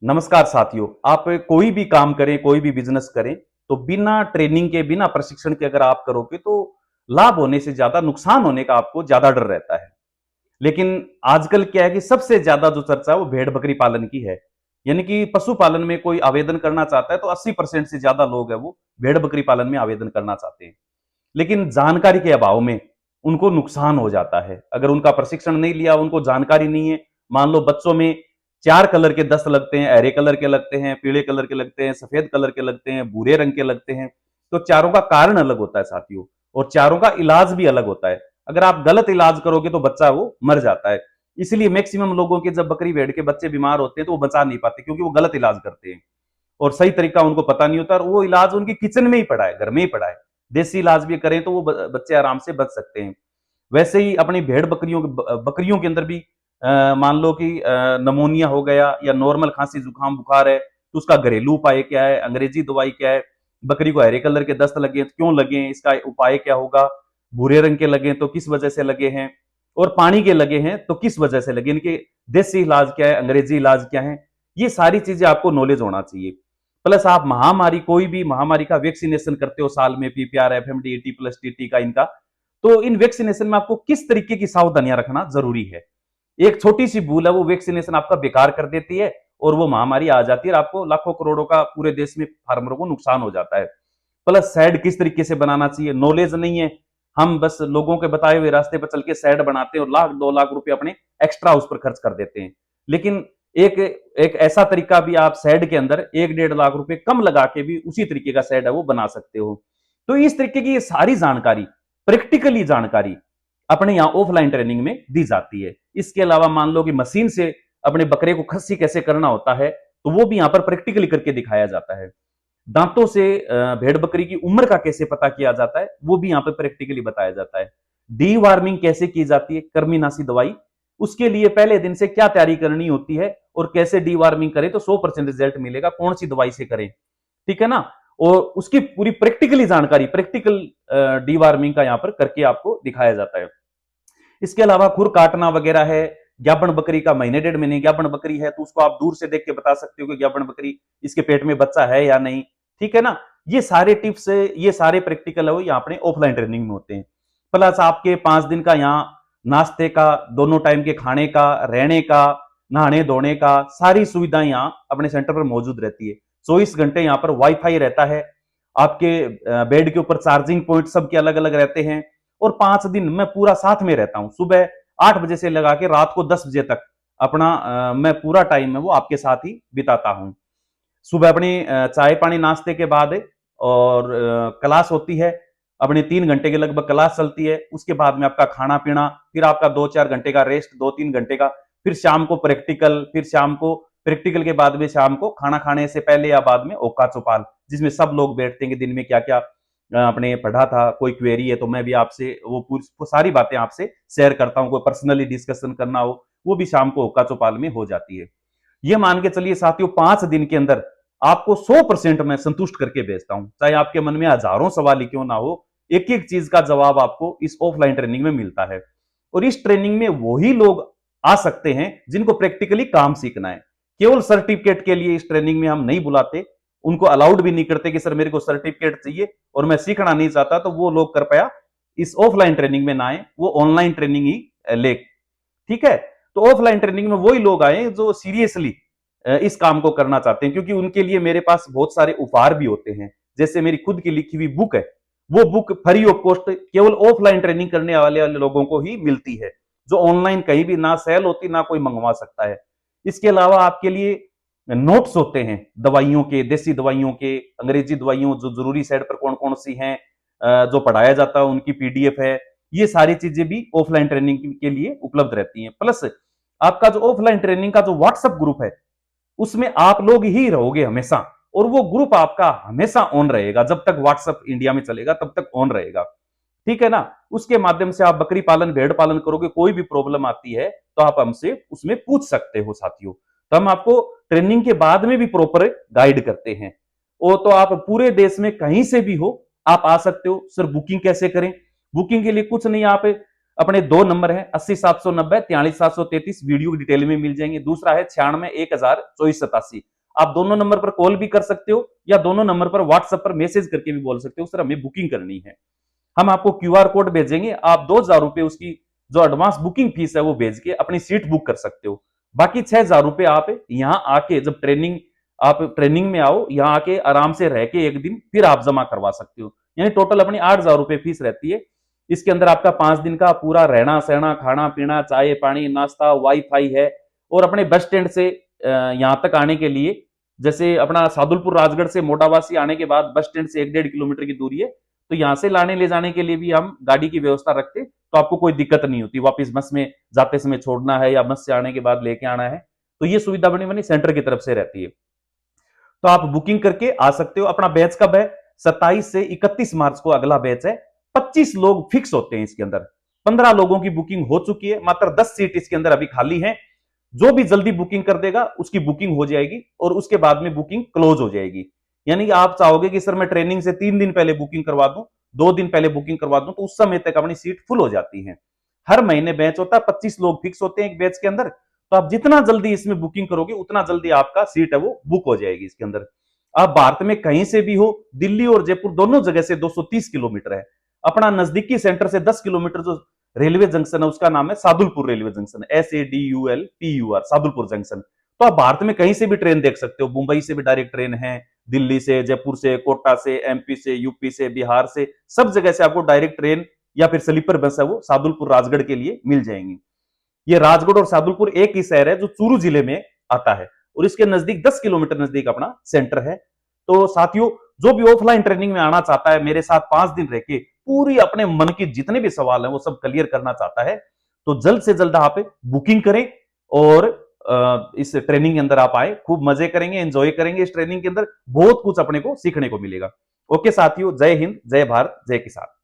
नमस्कार साथियों। आप कोई भी काम करें, कोई भी बिजनेस करें, तो बिना ट्रेनिंग के, बिना प्रशिक्षण के अगर आप करोगे तो लाभ होने से ज्यादा नुकसान होने का आपको ज्यादा डर रहता है। लेकिन आजकल क्या है कि सबसे ज्यादा जो चर्चा है वो भेड़ बकरी पालन की है। यानी कि पशुपालन में कोई आवेदन करना चाहता है तो 80% से ज्यादा लोग हैं वो भेड़ बकरी पालन में आवेदन करना चाहते हैं। लेकिन जानकारी के अभाव में उनको नुकसान हो जाता है। अगर उनका प्रशिक्षण नहीं लिया, उनको जानकारी नहीं है। मान लो बच्चों में 4 कलर के दस्त लगते हैं, हरे कलर के लगते हैं, पीले कलर के लगते हैं, सफेद कलर के लगते हैं, भूरे रंग के लगते हैं। तो चारों का कारण अलग होता है साथियों, और चारों का इलाज भी अलग होता है। अगर आप गलत इलाज करोगे तो बच्चा वो मर जाता है। इसलिए मैक्सिमम लोगों के जब बकरी भेड़ के बच्चे बीमार होते हैं तो वो बचा नहीं पाते, क्योंकि वो गलत इलाज करते हैं और सही तरीका उनको पता नहीं होता, और वो इलाज उनके किचन में ही पड़ा है, घर में ही पड़ा है। देसी इलाज भी करें तो वो बच्चे आराम से बच सकते हैं। वैसे ही अपनी भेड़ बकरियों बकरियों के अंदर भी मान लो कि नमोनिया हो गया या नॉर्मल खांसी जुकाम बुखार है, तो उसका घरेलू उपाय क्या है, अंग्रेजी दवाई क्या है। बकरी को हरे कलर के दस्त लगे तो क्यों लगे, इसका उपाय क्या होगा। भूरे रंग के लगे तो किस वजह से लगे हैं, और पानी के लगे हैं तो किस वजह से लगे, इनके देसी इलाज क्या है, अंग्रेजी इलाज क्या है। ये सारी चीजें आपको नॉलेज होना चाहिए। प्लस आप महामारी, कोई भी महामारी का वैक्सीनेशन करते हो साल में, PPR, FMD, T plus TT का, इनका, तो इन वैक्सीनेशन में आपको किस तरीके की सावधानियां रखना जरूरी है। एक छोटी सी भूल है, वो वैक्सीनेशन आपका बेकार कर देती है और वो महामारी आ जाती है और आपको लाखों करोड़ों का पूरे देश में फार्मरों को नुकसान हो जाता है। प्लस सैड किस तरीके से बनाना चाहिए, नॉलेज नहीं है। हम बस लोगों के बताए हुए रास्ते पर चल के सैड बनाते हैं और लाख 2 लाख रुपए अपने एक्स्ट्रा उस पर खर्च कर देते हैं। लेकिन एक एक ऐसा तरीका भी, आप सैड के अंदर 1-1.5 लाख रुपए कम लगा के भी उसी तरीके का सैड है वो बना सकते हो। तो इस तरीके की ये सारी जानकारी, प्रैक्टिकली जानकारी, अपने यहाँ ऑफलाइन ट्रेनिंग में दी जाती है। इसके अलावा मान लो कि मशीन से अपने बकरे को खस्सी कैसे करना होता है, तो वो भी यहाँ पर प्रैक्टिकली करके दिखाया जाता है। दांतों से भेड़ बकरी की उम्र का कैसे पता किया जाता है, वो भी यहाँ पर प्रैक्टिकली बताया जाता है। डी वार्मिंग कैसे की जाती है, कृमिनाशी दवाई, उसके लिए पहले दिन से क्या तैयारी करनी होती है और कैसे डी वार्मिंग करें तो 100% रिजल्ट मिलेगा, कौन सी दवाई से करें, ठीक है ना। और उसकी पूरी प्रैक्टिकली जानकारी, प्रैक्टिकल डी वार्मिंग का यहाँ पर करके आपको दिखाया जाता है। इसके अलावा खुर काटना वगैरह है, ज्ञापन बकरी का महीने 1.5 महीने ज्ञापन बकरी है तो उसको आप दूर से देख के बता सकते हो कि ज्ञापन बकरी, इसके पेट में बच्चा है या नहीं, ठीक है ना। ये सारे टिप्स, ये सारे प्रैक्टिकल है वो यहाँ अपने ऑफलाइन ट्रेनिंग में होते हैं। प्लस आपके 5 दिन का यहाँ नाश्ते का, दोनों टाइम के खाने का, रहने का, नहाने धोने का, सारी सुविधाएं यहाँ अपने सेंटर पर मौजूद रहती है। 24 घंटे यहाँ पर वाईफाई रहता है। आपके बेड के ऊपर चार्जिंग पॉइंट सबके अलग अलग रहते हैं। और 5 दिन मैं पूरा साथ में रहता हूं, सुबह 8 बजे से लगा के रात को 10 बजे तक अपना मैं पूरा टाइम है वो आपके साथ ही बिताता हूं। सुबह अपनी चाय पानी नाश्ते के बाद और क्लास होती है, अपने 3 घंटे के लगभग क्लास चलती है। उसके बाद में आपका खाना पीना, फिर आपका 2-4 घंटे का रेस्ट, 2-3 घंटे का, फिर शाम को प्रैक्टिकल, फिर शाम को प्रैक्टिकल के बाद में शाम को खाना खाने से पहले या बाद में ओका चौपाल, जिसमें सब लोग बैठते हैं कि दिन में क्या क्या आपने पढ़ा था, कोई क्वेरी है तो मैं भी आपसे वो पूरी सारी बातें आपसे शेयर करता हूं। कोई पर्सनली डिस्कशन करना हो वो भी शाम को ओका चौपाल में हो जाती है। ये मान के चलिए साथियों, 5 दिन के अंदर आपको 100% मैं संतुष्ट करके भेजता हूं। चाहे आपके मन में हजारों सवाल ही क्यों ना हो, एक एक चीज का जवाब आपको इस ऑफलाइन ट्रेनिंग में मिलता है। और इस ट्रेनिंग में वही लोग आ सकते हैं जिनको प्रैक्टिकली काम सीखना है। केवल सर्टिफिकेट के लिए इस ट्रेनिंग में हम नहीं बुलाते, उनको अलाउड भी नहीं करते कि सर मेरे को सर्टिफिकेट चाहिए और मैं सीखना नहीं चाहता, तो वो लोग कृपया इस ऑफलाइन ट्रेनिंग में ना आए, वो ऑनलाइन ट्रेनिंग ही ले, ठीक है। तो ऑफलाइन ट्रेनिंग में वही लोग आए जो सीरियसली इस काम को करना चाहते हैं, क्योंकि उनके लिए मेरे पास बहुत सारे उपहार भी होते हैं। जैसे मेरी खुद की लिखी हुई बुक है, वो बुक फ्री ऑफ कॉस्ट केवल ऑफलाइन ट्रेनिंग करने वाले लोगों को ही मिलती है, जो ऑनलाइन कहीं भी ना सेल होती, ना कोई मंगवा सकता है। इसके अलावा आपके लिए नोट्स होते हैं दवाइयों के, देसी दवाइयों के, अंग्रेजी दवाइयों जो जरूरी साइड पर कौन कौन सी हैं, जो पढ़ाया जाता है उनकी पीडीएफ है। ये सारी चीजें भी ऑफलाइन ट्रेनिंग के लिए उपलब्ध रहती हैं। प्लस आपका जो ऑफलाइन ट्रेनिंग का जो व्हाट्सएप ग्रुप है, उसमें आप लोग ही रहोगे हमेशा, और वो ग्रुप आपका हमेशा ऑन रहेगा। जब तक व्हाट्सएप इंडिया में चलेगा तब तक ऑन रहेगा, ठीक है ना। उसके माध्यम से आप बकरी पालन, भेड़ पालन करोगे, कोई भी प्रॉब्लम आती है तो आप हमसे उसमें पूछ सकते हो साथियों। तो हम आपको ट्रेनिंग के बाद में भी प्रॉपर गाइड करते हैं। वो तो आप पूरे देश में कहीं से भी हो, आप आ सकते हो। सर बुकिंग कैसे करें? बुकिंग के लिए कुछ नहीं, आप अपने 2 नंबर है 80 790 43 733 वीडियो डिटेल में मिल जाएंगे। दूसरा है 96 1000 24 87। आप दोनों नंबर पर कॉल भी कर सकते हो या दोनों नंबर पर व्हाट्सएप पर मैसेज करके भी बोल सकते हो सर हमें बुकिंग करनी है। हम आपको क्यूआर कोड भेजेंगे, आप 2000 रुपए उसकी जो एडवांस बुकिंग फीस है वो भेज के अपनी सीट बुक कर सकते हो। बाकी 6000 रुपए आप यहाँ आके जब आप ट्रेनिंग में आओ, यहाँ आके आराम से रह के एक दिन फिर आप जमा करवा सकते हो। यानी टोटल अपनी 8000 रुपए फीस रहती है। इसके अंदर आपका 5 दिन का पूरा रहना सहना खाना पीना चाय पानी नाश्ता वाईफाई है। और अपने बस स्टैंड से यहाँ तक आने के लिए, जैसे अपना सादुलपुर राजगढ़ से मोटावासी आने के बाद बस स्टैंड से 1-1.5 किलोमीटर की दूरी है, तो यहाँ से लाने ले जाने के लिए भी हम गाड़ी की व्यवस्था रखते, तो आपको कोई दिक्कत नहीं होती। वापस बस में जाते समय छोड़ना है या बस से आने के बाद लेके आना है, तो ये सुविधा बनी बनी सेंटर की तरफ से रहती है। तो आप बुकिंग करके आ सकते हो। अपना बैच कब है? 27 से 31 मार्च को अगला बैच है। 25 लोग फिक्स होते हैं इसके अंदर। 15 लोगों की बुकिंग हो चुकी है, मात्र 10 सीट इसके अंदर अभी खाली है। जो भी जल्दी बुकिंग कर देगा उसकी बुकिंग हो जाएगी और उसके बाद में बुकिंग क्लोज हो जाएगी। यानी आप चाहोगे कि सर मैं ट्रेनिंग से 3 दिन पहले बुकिंग करवा दूं, 2 दिन पहले बुकिंग करवा दूं, तो उस समय तक अपनी सीट फुल हो जाती है। हर महीने बैच होता है, 25 लोग फिक्स होते हैं एक बैच के अंदर। तो आप जितना जल्दी इसमें बुकिंग करोगे उतना जल्दी आपका सीट है वो बुक हो जाएगी इसके अंदर। आप भारत में कहीं से भी हो, दिल्ली और जयपुर दोनों जगह से 230 किलोमीटर है। अपना नजदीकी सेंटर से 10 किलोमीटर जो रेलवे जंक्शन है उसका नाम है Sadulpur railway junction, SADULPUR Sadulpur junction. तो आप भारत में कहीं से भी ट्रेन देख सकते हो। मुंबई से भी डायरेक्ट ट्रेन है, दिल्ली से, जयपुर से, कोटा से, MP से, यूपी से, बिहार से, सब जगह से आपको डायरेक्ट ट्रेन या फिर स्लीपर बस है वो सादुलपुर राजगढ़ के लिए मिल जाएंगी। ये राजगढ़ और सादुलपुर एक ही शहर है जो चूरू जिले में आता है और इसके नजदीक 10 किलोमीटर नजदीक अपना सेंटर है। तो साथियों, जो भी ऑफलाइन ट्रेनिंग में आना चाहता है, मेरे साथ 5 दिन रह के पूरी अपने मन के जितने भी सवाल हैं वो सब क्लियर करना चाहता है, तो जल्द से जल्द आप बुकिंग करें और इस ट्रेनिंग के अंदर आप आए। खूब मजे करेंगे, एंजॉय करेंगे। इस ट्रेनिंग के अंदर बहुत कुछ अपने को सीखने को मिलेगा। ओके साथियों, जय हिंद, जय भारत, जय किसान।